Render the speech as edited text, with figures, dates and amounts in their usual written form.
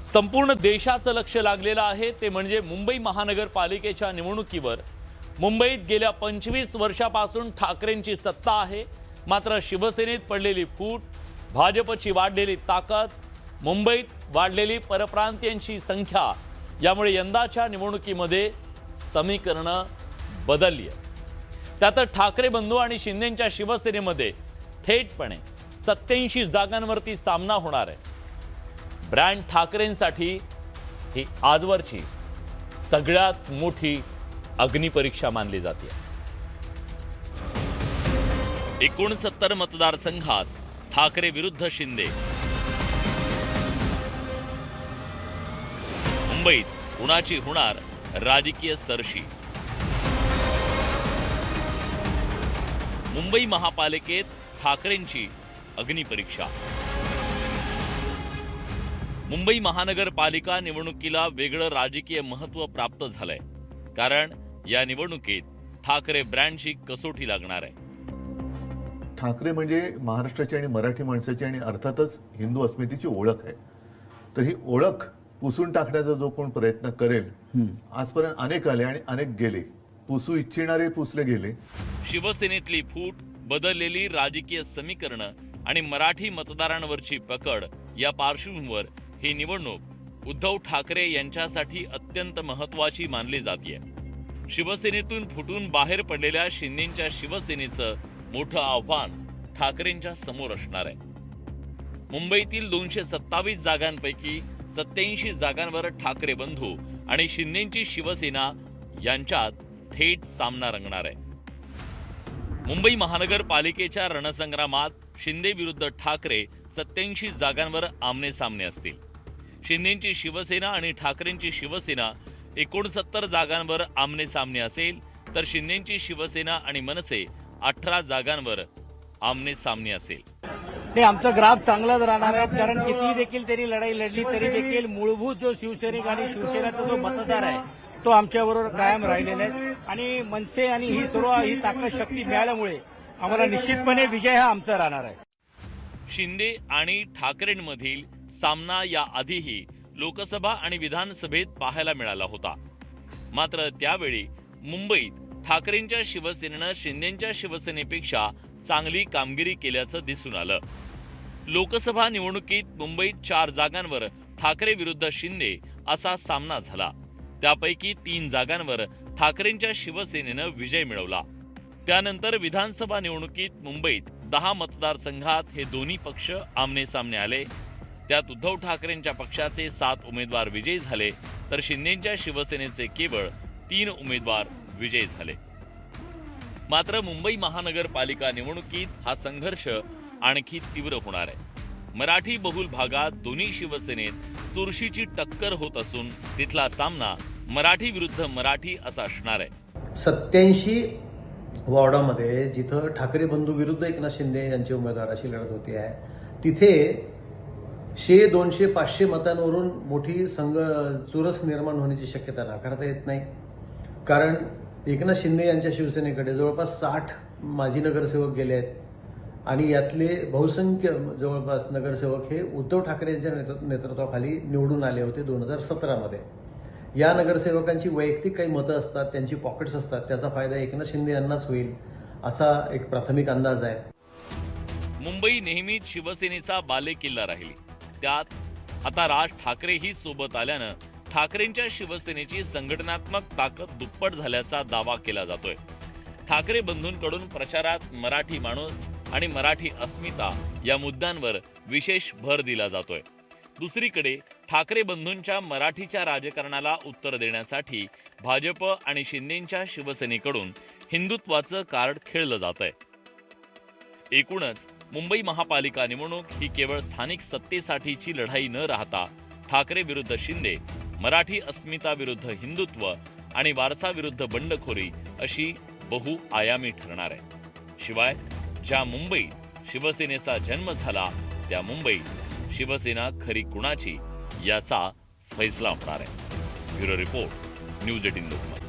संपूर्ण देशाचं लक्ष लागलेलं आहे ते म्हणजे मुंबई महानगरपालिकेच्या निवडणुकीवर। मुंबईत गेल्या 25 वर्षापासून ठाकरेंची सत्ता आहे, मात्र शिवसेनेत पडलेली फूट, भाजपची वाढलेली ताकद, मुंबईत वाढलेली परप्रांतीयांची संख्या यामुळे यंदाच्या निवडणुकीमध्ये समीकरणं बदलली आहे। त्यात ठाकरे बंधू आणि शिंदेंच्या शिवसेनेमध्ये थेटपणे 87 जागांवरती सामना होणार आहे। ब्रँड ठाकरेंसाठी ही आजवरची सगळ्यात मोठी अग्निपरीक्षा मानली जाते। 69 मतदारसंघात ठाकरे विरुद्ध शिंदे। मुंबईत कुणाची होणार राजकीय सरशी। मुंबई महापालिकेत ठाकरेंची अग्निपरीक्षा। मुंबई महानगरपालिका निवडणुकीला वेगळं राजकीय महत्त्व प्राप्त झालंय, कारण या निवडणुकीत ठाकरे ब्रँडची कसोटी लागणार आहे। ठाकरे म्हणजे महाराष्ट्राची आणि मराठी माणसाची आणि अर्थातच हिंदू अस्मितेची ओळख आहे। तर ही ओळख पुसून टाकण्याचा जो कोण प्रयत्न करेल, आजपर्यंत अनेक आले आणि अनेक गेले, पुसू इच्छिणारे पुसले गेले। शिवसेनेतली फूट, बदललेली राजकीय समीकरणं आणि मराठी मतदारांवरची पकड या पार्श्वभूमीवर ही निवडणूक उद्धव ठाकरे यांच्यासाठी अत्यंत महत्त्वाची मानली जाते। शिवसेनेतून फुटून बाहेर पडलेल्या शिंदेंच्या शिवसेनेचं मोठं आव्हान ठाकरेंच्या समोर असणार आहे। मुंबईतील 227 जागांपैकी 87 जागांवर ठाकरे बंधू आणि शिंदेंची शिवसेना यांच्यात थेट सामना रंगणार आहे। मुंबई महानगरपालिकेच्या रणसंग्रामात शिंदे विरुद्ध ठाकरे 87 जागांवर आमने सामने असतील। शिंदेंची शिवसेना आणि ठाकरेंची शिवसेना 69 जागांवर आमने सामने असेल, तर शिंदेंची शिवसेना आणि मनसे 18 जागांवर आमने सामने असेल। हे आमचा ग्राफ चांगलाच राहणार आहे, कारण कितीही देखील त्यांनी लढाई लढली तरी देखील मूलभूत जो शिवसैनिक आणि शिवसेनेचा जो मतदार आहे तो आमच्याबरोबर कायम राहिलेला आहे। आणि मनसे आणि ही सर्व ही ताकद शक्ती मिळाल्यामुळे आम्हाला निश्चितपणे विजय हा आमचा राहणार आहे। शिंदे आणि ठाकरेंमधील सामना या आधीही लोकसभा आणि विधानसभेत पाहायला मिळाला होता, मात्र त्यावेळी मुंबईत ठाकरेंच्या शिवसेनेनं शिंदेंच्या शिवसेनेपेक्षा चांगली कामगिरी केल्याचं दिसून आलं। लोकसभा निवडणुकीत मुंबईत 4 जागांवर ठाकरे विरुद्ध शिंदे असा सामना झाला, त्यापैकी 3 जागांवर ठाकरेंच्या शिवसेनेनं विजय मिळवला। त्यानंतर विधानसभा निवडणुकीत मुंबईत 10 मतदारसंघात हे दोन्ही पक्ष आमने सामने आले, त्यात उद्धव ठाकरेंच्या पक्षाचे 7 उमेदवार विजयी झाले, तर शिंदेंच्या शिवसेनेचे केवळ 3 उमेदवार विजयी झाले। मात्र मुंबई महानगरपालिका निवडणुकीत हा संघर्ष आणखी तीव्र होणार आहे। मराठी बहुल भागात दोन्ही शिवसेनेत चुरशीची टक्कर होत असून तिथला सामना मराठी विरुद्ध मराठी असा असणार आहे। 87 वॉर्डामध्ये जिथं ठाकरे बंधू विरुद्ध एकनाथ शिंदे यांचे उमेदवार अशी लढत होती आहे, तिथे 100, 200, 500 मतांवरून मोठी चुरस निर्माण होण्याची शक्यता नाकारता येत नाही। कारण एकनाथ शिंदे यांच्या शिवसेनेकडे जवळपास 60 माजी नगरसेवक गेले आहेत आणि यातले बहुसंख्य जवळपास नगरसेवक हे उद्धव ठाकरे यांच्या नेतृत्वाखाली निवडून आले होते 2017 मध्ये। या नगरसेवकांची वैयक्तिक काही मतं असतात, त्यांची पॉकेट्स असतात, त्याचा फायदा एकनाथ शिंदे यांनाच होईल असा एक प्राथमिक अंदाज आहे। मुंबई नेहमीच शिवसेनेचा बालेकिल्ला राहिली, त्यात आता राज ठाकरेही सोबत आल्यानं ठाकरेंच्या शिवसेनेची संघटनात्मक ताकद दुप्पट झाल्याचा दावा केला जातोय। ठाकरे बंधूंकडून प्रचारात मराठी माणूस आणि मराठी अस्मिता या मुद्द्यांवर विशेष भर दिला जातोय। दुसरीकडे ठाकरे बंधूंच्या मराठीच्या राजकारणाला उत्तर देण्यासाठी भाजप आणि शिंदेंच्या शिवसेनेकडून हिंदुत्वाचं कार्ड खेळलं जातंय। एकूणच मुंबई महापालिका निवडणूक ही केवळ स्थानिक सत्तेसाठीची लढाई न राहता ठाकरे विरुद्ध शिंदे, मराठी अस्मिता विरुद्ध हिंदुत्व आणि वारसा विरुद्ध बंडखोरी अशी बहुआयामी ठरणार आहे। शिवाय ज्या मुंबईत शिवसेनेचा जन्म झाला, त्या मुंबईत शिवसेना खरी कुणाची याचा फैसला होणार आहे। Bureau report, news 18 Lokmat.